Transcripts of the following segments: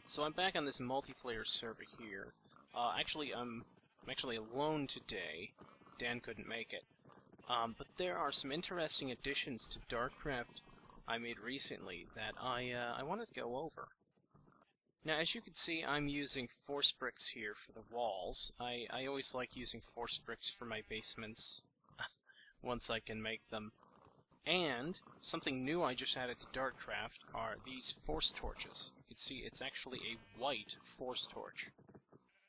So I'm back on this multiplayer server here. Actually, I'm actually alone today. Dan couldn't make it. But there are some interesting additions to DartCraft I made recently that I wanted to go over. Now, as you can see, I'm using force bricks here for the walls. I always like using force bricks for my basements, once I can make them. And something new I just added to DartCraft are these force torches. You can see it's actually a white force torch.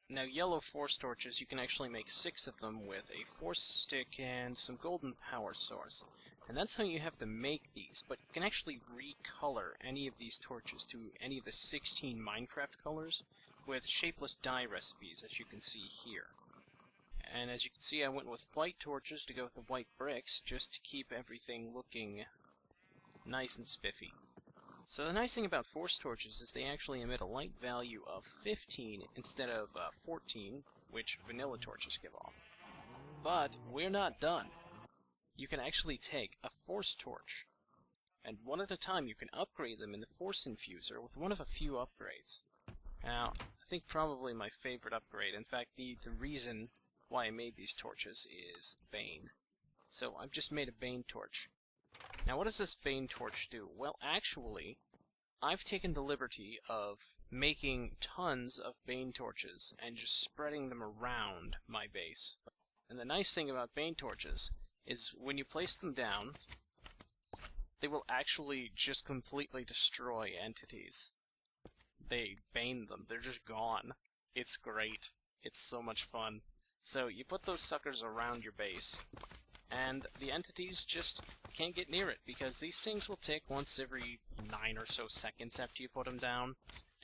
Now, yellow force torches, you can actually make 6 of them with a force stick and some golden power source. And that's how you have to make these, but you can actually recolor any of these torches to any of the 16 Minecraft colors with shapeless dye recipes, as you can see here. And as you can see, I went with white torches to go with the white bricks, just to keep everything looking nice and spiffy. So the nice thing about force torches is they actually emit a light value of 15 instead of 14, which vanilla torches give off. But we're not done. You can actually take a force torch, and one at a time you can upgrade them in the force infuser with one of a few upgrades. Now, I think probably my favorite upgrade, in fact the reason why I made these torches is Bane. So I've just made a Bane torch. Now what does this Bane torch do? Well, actually, I've taken the liberty of making tons of Bane torches and just spreading them around my base. And the nice thing about Bane torches is when you place them down, they will actually just completely destroy entities. They bane them. They're just gone. It's great. It's so much fun. So you put those suckers around your base, and the entities just can't get near it, because these things will tick once every 9 or so seconds after you put them down.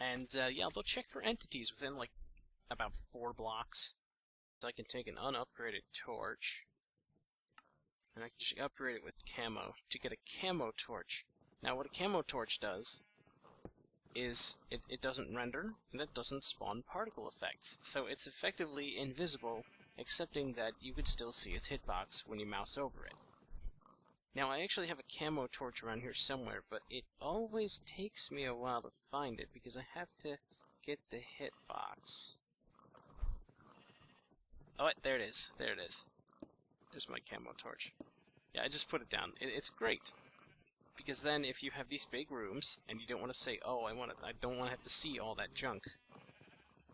And yeah, they'll check for entities within like about 4 blocks. So I can take an unupgraded torch, and I can just upgrade it with camo to get a Camo Torch. Now what a Camo Torch does is it doesn't render, and it doesn't spawn particle effects. So it's effectively invisible, excepting that you could still see its hitbox when you mouse over it. Now I actually have a Camo Torch around here somewhere, but it always takes me a while to find it, because I have to get the hitbox. Oh wait, there it is. There it is. There's my Camo Torch. Yeah, I just put it down. It's great. Because then, if you have these big rooms, and you don't want to say, oh, I don't want to have to see all that junk.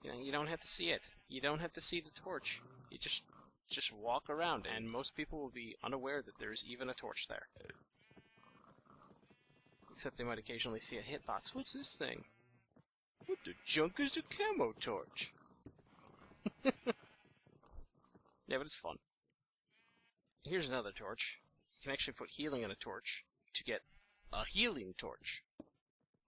You know, you don't have to see it. You don't have to see the torch. You just walk around, and most people will be unaware that there's even a torch there. Except they might occasionally see a hitbox. What's this thing? What the junk is a Camo Torch? Yeah, but it's fun. Here's another torch. You can actually put healing on a torch to get a healing torch.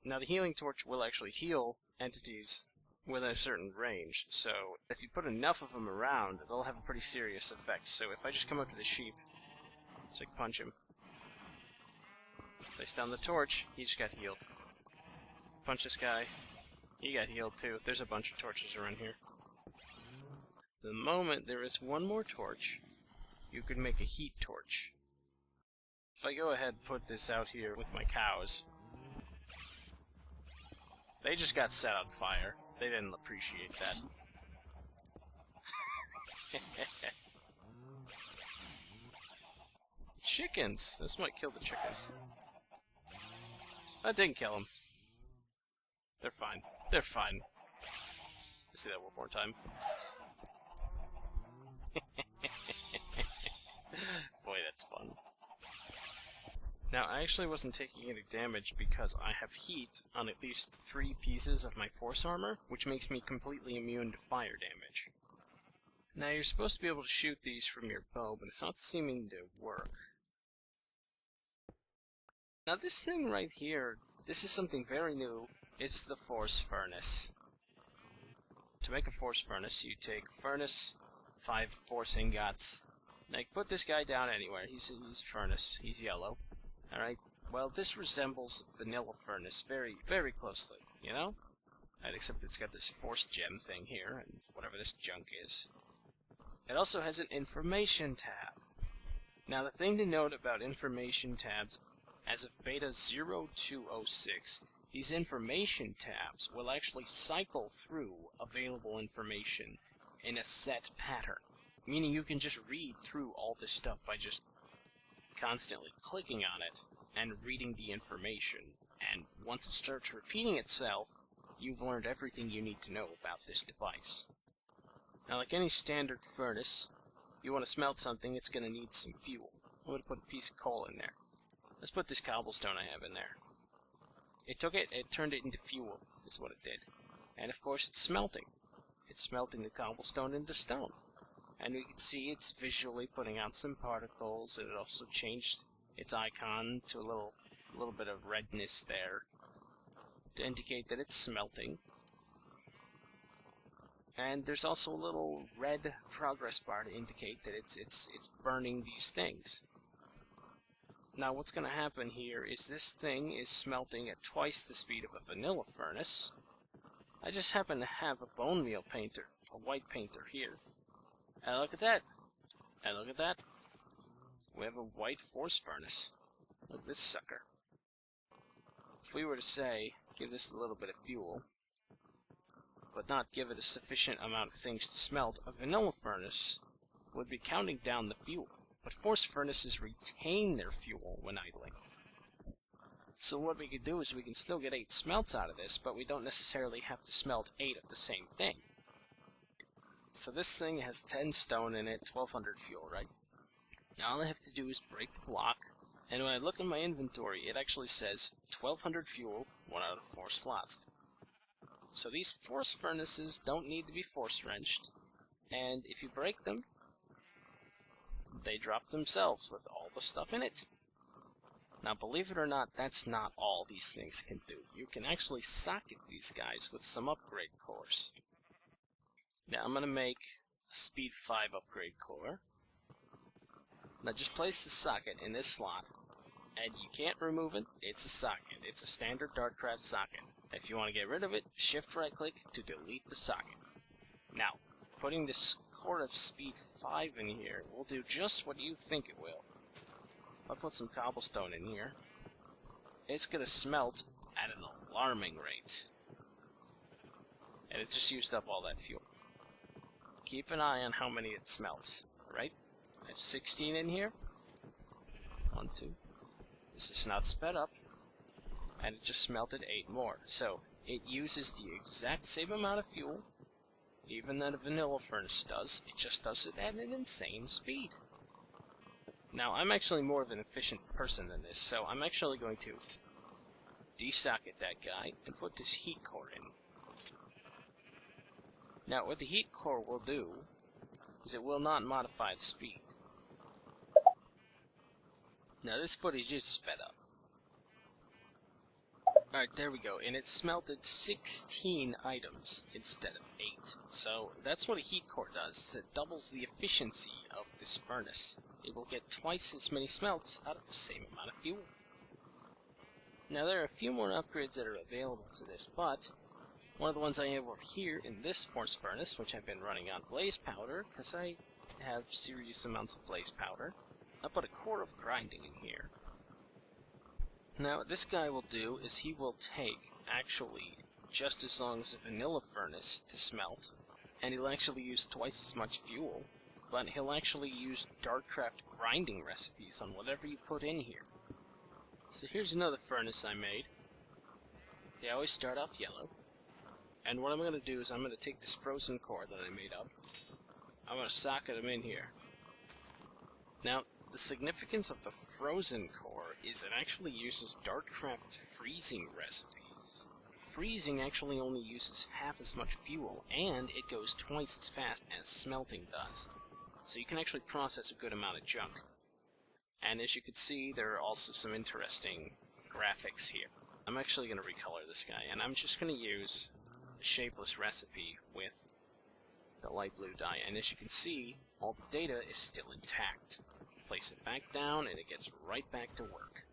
Now the healing torch will actually heal entities within a certain range, so if you put enough of them around, they'll have a pretty serious effect. So if I just come up to the sheep, so I can punch him, place down the torch, he just got healed. Punch this guy, he got healed too. There's a bunch of torches around here. The moment there is one more torch, you could make a heat torch. If I go ahead and put this out here with my cows, they just got set on fire. They didn't appreciate that. Chickens! This might kill the chickens. That didn't kill them. They're fine. They're fine. Let's see that one more time. Boy, that's fun. Now, I actually wasn't taking any damage because I have heat on at least 3 pieces of my force armor, which makes me completely immune to fire damage. Now, you're supposed to be able to shoot these from your bow, but it's not seeming to work. Now, this thing right here, this is something very new. It's the force furnace. To make a force furnace, you take furnace, 5 force ingots. Now, you put this guy down anywhere. He's a furnace. He's yellow. Alright, well, this resembles vanilla furnace very, very closely, you know? Right, except it's got this force gem thing here, and whatever this junk is. It also has an information tab. Now, the thing to note about information tabs, as of beta 0206, these information tabs will actually cycle through available information in a set pattern. Meaning you can just read through all this stuff by just constantly clicking on it and reading the information. And once it starts repeating itself, you've learned everything you need to know about this device. Now, like any standard furnace, you want to smelt something, it's going to need some fuel. I'm going to put a piece of coal in there. Let's put this cobblestone I have in there. It took it, it turned it into fuel, is what it did. And of course it's smelting. It's smelting the cobblestone into stone. And we can see it's visually putting out some particles, and it also changed its icon to a little bit of redness there to indicate that it's smelting. And there's also a little red progress bar to indicate that it's burning these things. Now what's going to happen here is this thing is smelting at twice the speed of a vanilla furnace. I just happen to have a bone meal painter, a white painter here. And look at that. And look at that. We have a white force furnace. Look at this sucker. If we were to say, give this a little bit of fuel, but not give it a sufficient amount of things to smelt, a vanilla furnace would be counting down the fuel. But force furnaces retain their fuel when idling. So what we could do is we can still get 8 smelts out of this, but we don't necessarily have to smelt 8 of the same thing. So this thing has 10 stone in it, 1200 fuel, right? Now all I have to do is break the block, and when I look in my inventory, it actually says 1200 fuel, 1 out of 4 slots. So these force furnaces don't need to be force wrenched, and if you break them, they drop themselves with all the stuff in it. Now believe it or not, that's not all these things can do. You can actually socket these guys with some upgrade cores. Now I'm going to make a speed 5 upgrade core. Now just place the socket in this slot, and you can't remove it. It's a socket. It's a standard DartCraft socket. If you want to get rid of it, shift right click to delete the socket. Now, putting this core of speed 5 in here will do just what you think it will. If I put some cobblestone in here, it's going to smelt at an alarming rate. And it just used up all that fuel. Keep an eye on how many it smelts, right? I have 16 in here. 1, 2. This is not sped up. And it just smelted 8 more. So, it uses the exact same amount of fuel, even that a vanilla furnace does. It just does it at an insane speed. Now, I'm actually more of an efficient person than this, so I'm actually going to desocket that guy and put this heat core in. Now, what the heat core will do is it will not modify the speed. Now, this footage is sped up. Alright, there we go, and it smelted 16 items instead of 8. So, that's what a heat core does, is it doubles the efficiency of this furnace. It will get twice as many smelts out of the same amount of fuel. Now, there are a few more upgrades that are available to this, but one of the ones I have over here in this force furnace, which I've been running on blaze powder, because I have serious amounts of blaze powder, I put a core of grinding in here. Now, what this guy will do is he will take, actually, just as long as a vanilla furnace to smelt, and he'll actually use twice as much fuel, but he'll actually use DartCraft grinding recipes on whatever you put in here. So here's another furnace I made. They always start off yellow. And what I'm going to do is I'm going to take this frozen core that I made up. I'm going to socket them in here. Now, the significance of the frozen core is it actually uses DartCraft freezing recipes. Freezing actually only uses half as much fuel, and it goes twice as fast as smelting does. So you can actually process a good amount of junk. And as you can see, there are also some interesting graphics here. I'm actually going to recolor this guy, and I'm just going to use a shapeless recipe with the light blue dye. And as you can see, all the data is still intact. Place it back down, and it gets right back to work.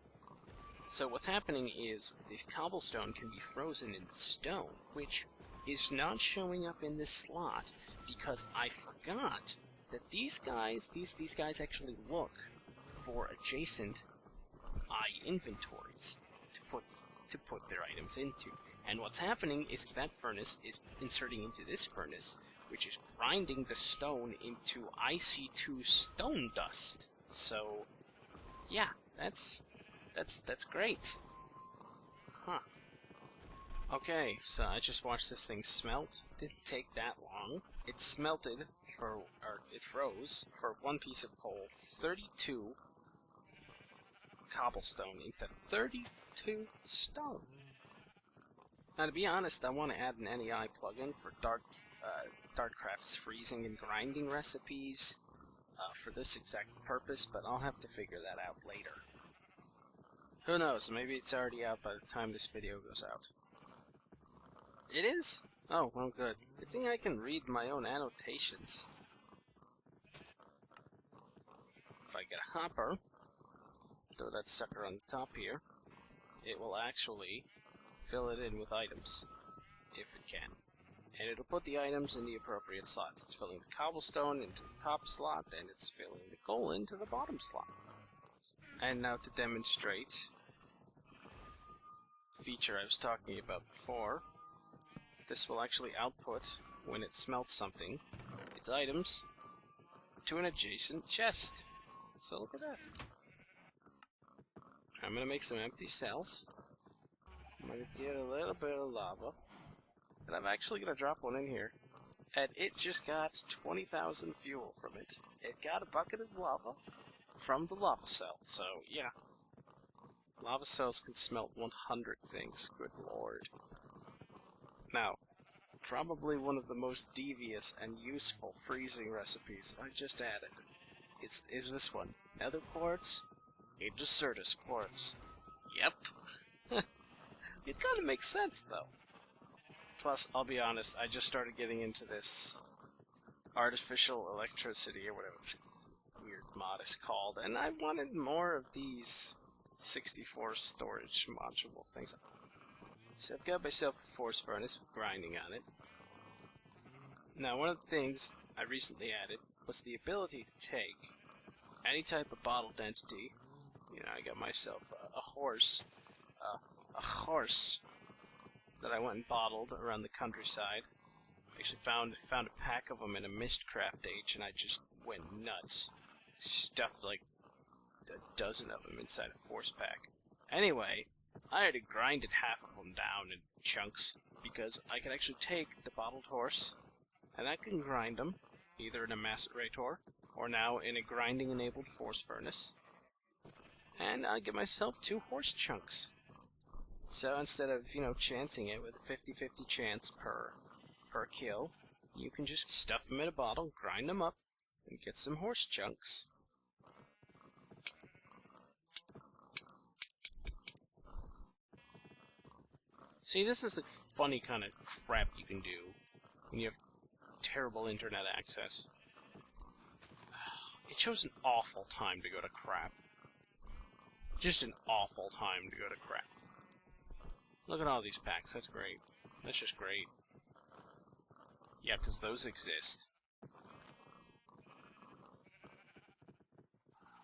So what's happening is this cobblestone can be frozen in stone, which is not showing up in this slot because I forgot that these guys actually look for adjacent inventories to put to put their items into. And what's happening is that furnace is inserting into this furnace, which is grinding the stone into IC2 stone dust. So, yeah, that's great. Huh. Okay, so I just watched this thing smelt. Didn't take that long. It smelted it froze for one piece of coal, 32 cobblestone into 32 stone. Now, to be honest, I want to add an NEI plugin for DartCraft's freezing and grinding recipes for this exact purpose, but I'll have to figure that out later. Who knows, maybe it's already out by the time this video goes out. It is? Oh, well, good. I think I can read my own annotations. If I get a hopper, throw that sucker on the top here, it will actually fill it in with items, if it can. And it'll put the items in the appropriate slots. It's filling the cobblestone into the top slot, and it's filling the coal into the bottom slot. And now to demonstrate the feature I was talking about before, this will actually output, when it smelts something, its items to an adjacent chest. So look at that. I'm going to make some empty cells. I'm going to get a little bit of lava. And I'm actually going to drop one in here. And it just got 20,000 fuel from it. It got a bucket of lava from the lava cell. So, yeah. Lava cells can smelt 100 things. Good lord. Now, probably one of the most devious and useful freezing recipes I just added is this one. Nether quartz, Indecertus quartz. Yep. It kind of makes sense, though. Plus, I'll be honest, I just started getting into this artificial electricity, or whatever this weird mod is called, and I wanted more of these 64 storage module things. So I've got myself a force furnace with grinding on it. Now, one of the things I recently added was the ability to take any type of bottled entity. You know, I got myself a horse that I went and bottled around the countryside. Actually found a pack of them in a Mistcraft age, and I just went nuts. Stuffed like a dozen of them inside a force pack. Anyway, I already grinded half of them down in chunks, because I could actually take the bottled horse, and I can grind them, either in a macerator, or now in a grinding-enabled force furnace. And I get myself 2 horse chunks. So instead of, you know, chancing it with a 50-50 chance per kill, you can just stuff them in a bottle, grind them up, and get some horse chunks. See, this is the funny kind of crap you can do when you have terrible internet access. It shows an awful time to go to crap. Just an awful time to go to crap. Look at all these packs, that's great. That's just great. Yeah, because those exist.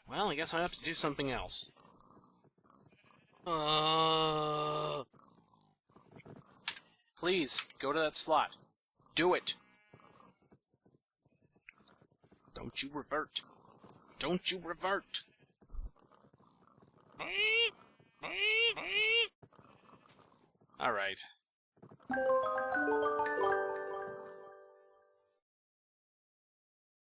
Well, I guess I have to do something else. Please, go to that slot. Do it! Don't you revert. Don't you revert! Alright.